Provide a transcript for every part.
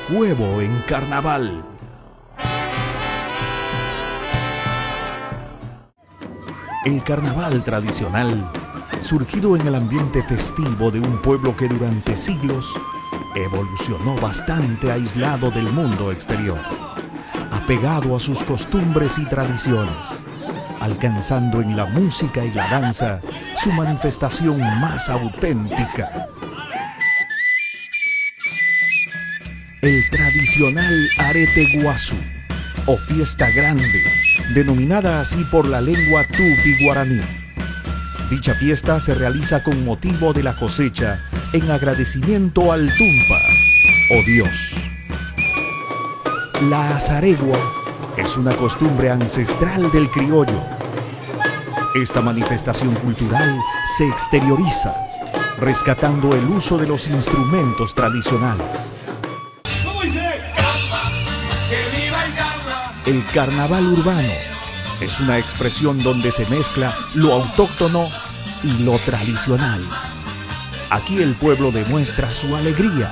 Huevo en Carnaval. El carnaval tradicional, surgido en el ambiente festivo de un pueblo que durante siglos evolucionó bastante aislado del mundo exterior, apegado a sus costumbres y tradiciones, alcanzando en la música y la danza su manifestación más auténtica. El tradicional arete guazú, o fiesta grande, denominada así por la lengua tupi-guaraní. Dicha fiesta se realiza con motivo de la cosecha en agradecimiento al Tumpa, o Dios. La azaregua es una costumbre ancestral del criollo. Esta manifestación cultural se exterioriza, rescatando el uso de los instrumentos tradicionales. El carnaval urbano es una expresión donde se mezcla lo autóctono y lo tradicional. Aquí el pueblo demuestra su alegría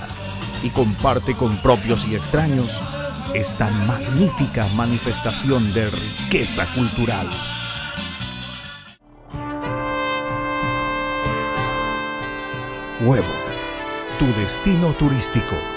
y comparte con propios y extraños esta magnífica manifestación de riqueza cultural. Huevo, tu destino turístico.